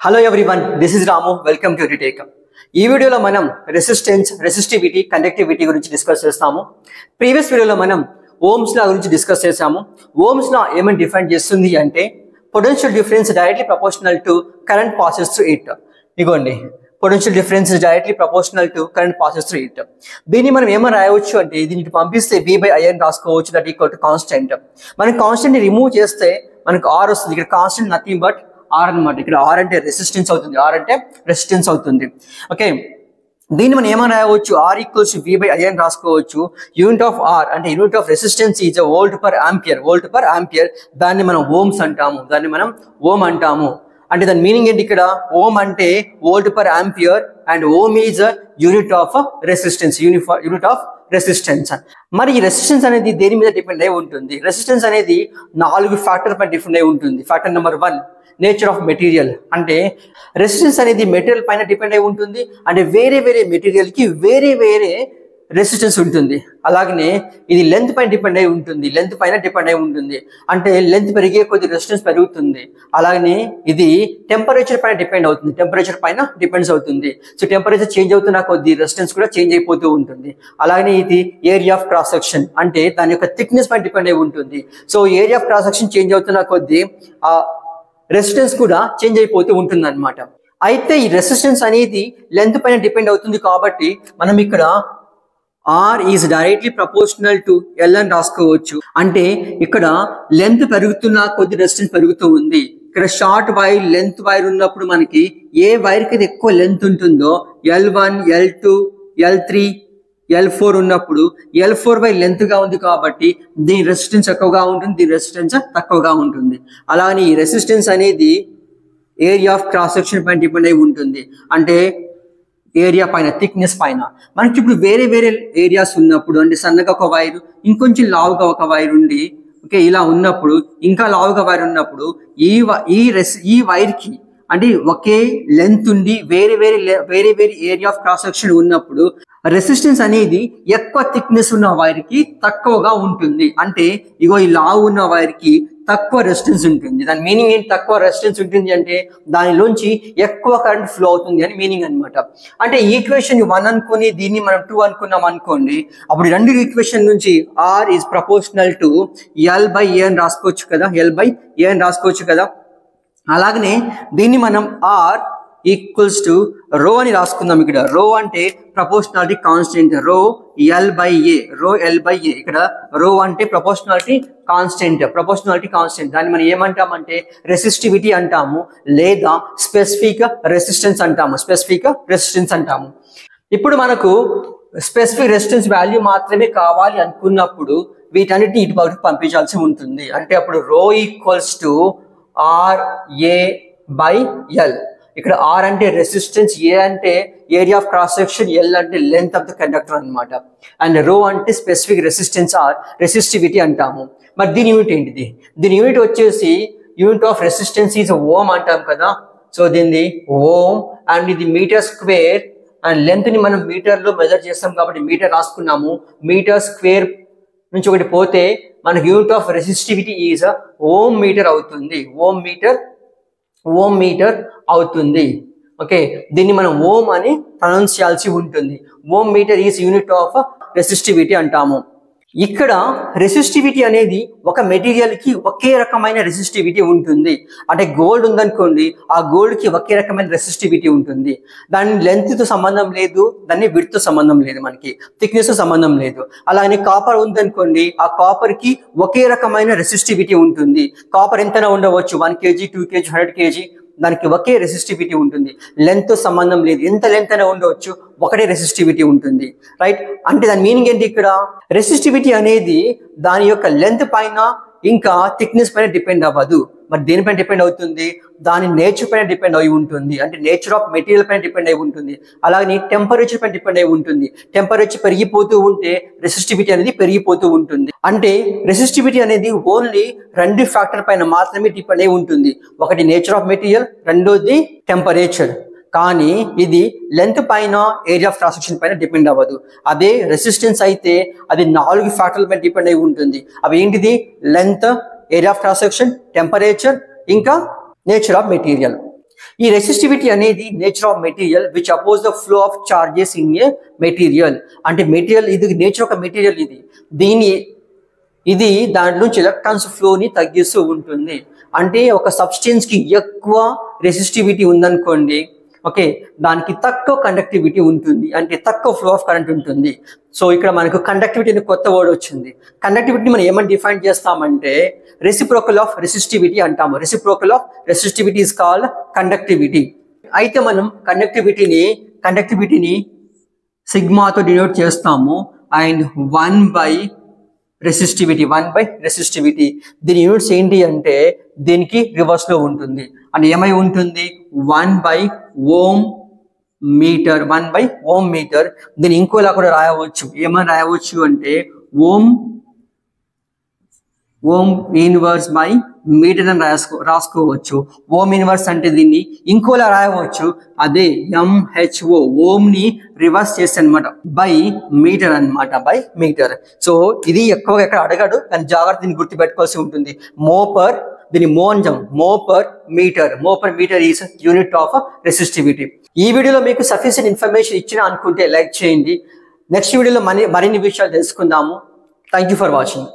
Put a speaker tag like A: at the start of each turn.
A: Hello everyone, this is Ramu. Welcome to Retake. ఈ వీడియోలో మనం రెసిస్టెన్స్, రెసిస్టివిటీ, కండక్టివిటీ గురించి డిస్కస్ చేస్తాము. ప్రీవియస్ వీడియోలో మనం ఓమ్స్ లా గురించి డిస్కస్ చేసాము. ఓమ్స్ లా ఏమని డిఫైన్ చేస్తుంది అంటే potential difference directly proportional to current passes through it. ఇగోండి, potential difference directly proportional to current passes through it. దీన్ని మనం ఏమని రాయవచ్చు అంటే దీనికి పంపిస్తే V/I అని రాసుకోవచ్చు. That equal to constant. మనం కాన్స్టెంట్ ని రిమూవ్ చేస్తే మనకు R వస్తుంది. ఇక్కడ కాన్స్టెంట్ నథింగ్ బట్ R అనమాట. ఇక్కడ R అంటే రెసిస్టెన్స్ అవుతుంది. R అంటే రెసిస్టెన్స్ అవుతుంది. ఓకే, దీన్ని మనం ఏమని రాయవచ్చు? R ఈక్వల్స్ V/I అని రాసుకోవచ్చు. యూనిట్ ఆఫ్ R అంటే unit of resistance is volt per ampere. Volt per ampere, దాన్ని మనం ఓమ్స్ అంటాము. దాన్ని మనం ఓమ్ అంటాము. అంటే దాని మీనింగ్ ఏంటి? ఇక్కడ ఓమ్ అంటే volt per ampere and ohm is unit of resistance. Unit of resistance. మరి ఈ రెసిస్టెన్స్ అనేది దేని మీద డిపెండ్ అయి ఉంటుంది? రెసిస్టెన్స్ అనేది 4 ఫ్యాక్టర్ పై డిపెండ్ అయి ఉంటుంది. Factor number 1, nature of material. అంటే రెసిస్టెన్స్ అనేది మెటీరియల్ పైన డిపెండ్ అయి ఉంటుంది. అంటే వేరే వేరే మెటీరియల్ కి వేరే వేరే రెసిస్టెన్స్ ఉంటుంది. అలాగనే ఇది లెంత్ పైన డిపెండ్ అయి ఉంటుంది. లెంత్ పైన డిపెండ్ అయి ఉంటుంది. అంటే లెంత్ పెరిగే కొద్ది రెసిస్టెన్స్ పెరుగుతుంది. అలాగనే ఇది టెంపరేచర్ పైన డిపెండ్ అవుతుంది. టెంపరేచర్ పైన డిపెండ్స్ అవుతుంది. సో టెంపరేచర్ చేంజ్ అవుతున్న కొద్ది రెసిస్టెన్స్ కూడా చేంజ్ అయిపోతూ ఉంటుంది. అలాగనే ఇది ఏరియా ఆఫ్ క్రాస్ సెక్షన్, అంటే దాని యొక్క థిక్నెస్ పైన డిపెండ్ అయి ఉంటుంది. So area of cross section change అవుతున్న కొద్ది ఆ రెసిస్టెన్స్ కూడా చేంజ్ అయిపోతూ ఉంటుంది అనమాట. అయితే ఈ రెసిస్టెన్స్ అనేది లెంత్ పైన డిపెండ్ అవుతుంది కాబట్టి మనం ఇక్కడ R is directly proportional to L అని రాసుకోవచ్చు. అంటే ఇక్కడ లెంత్ పెరుగుతున్న కొద్ది రెసిస్టెన్స్ పెరుగుతూ ఉంది. ఇక్కడ షార్ట్ వైర్, లెంత్ వైర్ ఉన్నప్పుడు మనకి ఏ వైర్ కి ఎక్కువ లెంత్ ఉంటుందో L1, L2, L3, L4 ఉన్నప్పుడు L4 బై లెంత్ గా ఉంది కాబట్టి దీని రెసిస్టెన్స్ ఎక్కువగా ఉంటుంది, దీని రెసిస్టెన్స్ తక్కువగా ఉంటుంది. అలానే ఈ రెసిస్టెన్స్ అనేది ఏరియా ఆఫ్ క్రాస్ సెక్షన్ పైన డిపెండ్ అయి ఉంటుంది. అంటే ఏరియా పైన, థిక్నెస్ పైన. మనకి ఇప్పుడు వేరే వేరే ఏరియాస్ ఉన్నప్పుడు, అంటే సన్నగా ఒక వైర్, ఇంకొంచెం లావుగా ఒక వైర్ ఉండి, ఓకే, ఇలా ఉన్నప్పుడు, ఇంకా లావుగా వైర్ ఉన్నప్పుడు ఈ వైర్ కి అంటే ఒకే లెంత్ ఉండి వేరే వేరే ఏరియా ఆఫ్ క్రాస్ సెక్షన్ ఉన్నప్పుడు రెసిస్టెన్స్ అనేది ఎక్కువ థిక్నెస్ ఉన్న వైర్ కి తక్కువగా ఉంటుంది. అంటే ఇగో ఈ లావు ఉన్న వైర్ కి తక్కువ రెసిస్టెన్స్ ఉంటుంది. దాని మీనింగ్ ఏంటి? తక్కువ రెసిస్టెన్స్ ఉంటుంది అంటే దానిలోంచి ఎక్కువ కరెంట్ ఫ్లో అవుతుంది అని మీనింగ్ అనమాట. అంటే ఈక్వేషన్ 1 అనుకుని దీన్ని మనం 2 అనుకున్నాం అనుకోండి, అప్పుడు రెండు ఈక్వేషన్ నుంచి R is proportional to L/A అని రాసుకోవచ్చు కదా. L/A అని రాసుకోవచ్చు కదా. అలాగనే దీన్ని మనం R ఈక్వల్స్ టు రో అని రాసుకుందాం. ఇక్కడ రో అంటే ప్రపోర్షనాలిటీ కాన్స్టెంట్. రో L/A, రో L/A. ఇక్కడ రో అంటే ప్రపోర్షనాలిటీ కాన్స్టెంట్. ప్రపోర్షనాలిటీ కాన్స్టెంట్ దాన్ని మనం ఏమంటామంటే రెసిస్టివిటీ అంటాము, లేదా స్పెసిఫిక్ రెసిస్టెన్స్ అంటాము. స్పెసిఫిక్ రెసిస్టెన్స్ అంటాము. ఇప్పుడు మనకు స్పెసిఫిక్ రెసిస్టెన్స్ వాల్యూ మాత్రమే కావాలి అనుకున్నప్పుడు వీటన్నిటిని ఇటుపక్కకు పంపించాల్సి ఉంటుంది. అంటే అప్పుడు రో ఈక్వల్స్ టు RA/L. ఇక్కడ R అంటే రెసిస్టెన్స్, A అంటే area of cross section, L అంటే లెంత్ ఆఫ్ ద కండక్టర్ అనమాట. అండ్ రో అంటే స్పెసిఫిక్ రెసిస్టెన్స్ ఆర్ రెసిస్టివిటీ అంటాము. మరి దీని యూనిట్ ఏంటిది? దీని యూనిట్ వచ్చేసి unit of resistance is ohm అంటాం కదా. సో దీన్ని ఓమ్, అండ్ ఇది మీటర్ స్క్వేర్, అండ్ లెంత్ ని మనం మీటర్ లో మెజర్ చేస్తాం కాబట్టి మీటర్ రాసుకున్నాము. మీటర్ స్క్వేర్ నుంచి ఒకటి పోతే మనకి unit of resistivity is ohm meter అవుతుంది. ఓమ్ మీటర్ అవుతుంది. ఓకే, దీన్ని మనం ఓమ్ అని ప్రొనౌన్స్ చేయాల్సి ఉంటుంది. Ohm meter is unit of resistivity అంటాము. ఇక్కడ రెసిస్టివిటీ అనేది ఒక మెటీరియల్ కి ఒకే రకమైన రెసిస్టివిటీ ఉంటుంది. అంటే గోల్డ్ ఉందనుకోండి, ఆ గోల్డ్ కి ఒకే రకమైన రెసిస్టివిటీ ఉంటుంది. దాని లెంత్ తో సంబంధం లేదు, దాన్ని విడ్త్ తో సంబంధం లేదు, మనకి థిక్నెస్ తో సంబంధం లేదు. అలానే కాపర్ ఉందనుకోండి, ఆ కాపర్ కి ఒకే రకమైన రెసిస్టివిటీ ఉంటుంది. కాపర్ ఎంతైనా ఉండవచ్చు, 1 kg, 2 kg, 100 kg, దానికి ఒకే రెసిస్టివిటీ ఉంటుంది. లెంత్ సంబంధం లేదు, ఎంత లెంత్ అయినా ఉండవచ్చు, ఒకటే రెసిస్టివిటీ ఉంటుంది. రైట్? అంటే దాని మీనింగ్ ఏంటి? ఇక్కడ రెసిస్టివిటీ అనేది దాని యొక్క లెంత్ పైన ఇంకా థిక్నెస్ పైన డిపెండ్ అవ్వదు. మరి దేనిపైన డిపెండ్ అవుతుంది? దాని నేచర్ పైన డిపెండ్ అయి ఉంటుంది. అంటే నేచర్ ఆఫ్ మెటీరియల్ పైన డిపెండ్ అయి ఉంటుంది. అలాగే టెంపరేచర్ పైన డిపెండ్ అయి ఉంటుంది. టెంపరేచర్ పెరిగిపోతూ ఉంటే రెసిస్టివిటీ అనేది పెరిగిపోతూ ఉంటుంది. అంటే రెసిస్టివిటీ అనేది ఓన్లీ 2 ఫ్యాక్టర్ పైన మాత్రమే డిపెండ్ అయి ఉంటుంది. ఒకటి నేచర్ ఆఫ్ మెటీరియల్, రెండోది టెంపరేచర్. కానీ ఇది లెంత్ పైన, ఏరియా ఆఫ్ క్రాస్ సెక్షన్ పైన డిపెండ్ అవ్వదు. అదే రెసిస్టెన్స్ అయితే అది 4 ఫ్యాక్టర్ల పైన డిపెండ్ అయి ఉంటుంది. అవి ఏంటిది? Length, area of cross section, temperature, ఇంకా నేచర్ ఆఫ్ మెటీరియల్. ఈ రెసిస్టివిటీ అనేది nature of material which oppose the flow of charges in a material. అంటే మెటీరియల్ ఇది నేచర్ ఒక మెటీరియల్, ఇది దాంట్లో నుంచి ఎలక్ట్రాన్స్ ఫ్లోని తగ్గిస్తూ ఉంటుంది. అంటే ఒక సబ్స్టెన్స్కి ఎక్కువ రెసిస్టివిటీ ఉందనుకోండి, ఓకే, దానికి తక్కువ కండక్టివిటీ ఉంటుంది, అంటే తక్కువ ఫ్లో ఆఫ్ కరెంట్ ఉంటుంది. సో ఇక్కడ మనకు కండక్టివిటీ అనే కొత్త వర్డ్ వచ్చింది. కండక్టివిటీ మనం ఏమని డిఫైన్ చేస్తామంటే రెసిప్రోకల్ ఆఫ్ రెసిస్టివిటీ అంటాము. Reciprocal of resistivity is called conductivity. అయితే మనం కండక్టివిటీని సిగ్మాతో డినోట్ చేస్తాము. అండ్ 1/రెసిస్టివిటీ దీని యూనిట్స్ ఏంటి అంటే దీనికి రివర్స్ లో ఉంటుంది. అంటే ఏమై ఉంటుంది 1/ఓం మీటర్. దీన్ని ఇంకోలా కూడా రాయవచ్చు. ఏమని రాయవచ్చు అంటే ఓం ఇన్వర్స్ బై మీటర్ అని రాసుకోవచ్చు. ఓం ఇన్వర్స్ అంటే దీన్ని ఇంకోలా రాయవచ్చు. అదే MHO, ఓంని రివర్స్ చేస్తే అనమాట బై మీటర్ అనమాట, బై మీటర్. సో ఇది ఎక్కువగా ఎక్కడ అడగడు, కానీ జాగ్రత్త దీన్ని గుర్తుపెట్టుకోవాల్సి ఉంటుంది. దీని mho per metre is unit of resistivity. ఈ వీడియోలో మీకు సఫిషియెంట్ ఇన్ఫర్మేషన్ ఇచ్చిన అనుకుంటే లైక్ చేయండి. నెక్స్ట్ వీడియోలో మరిన్ని విషయాలు తెలుసుకుందాము. Thank you for watching.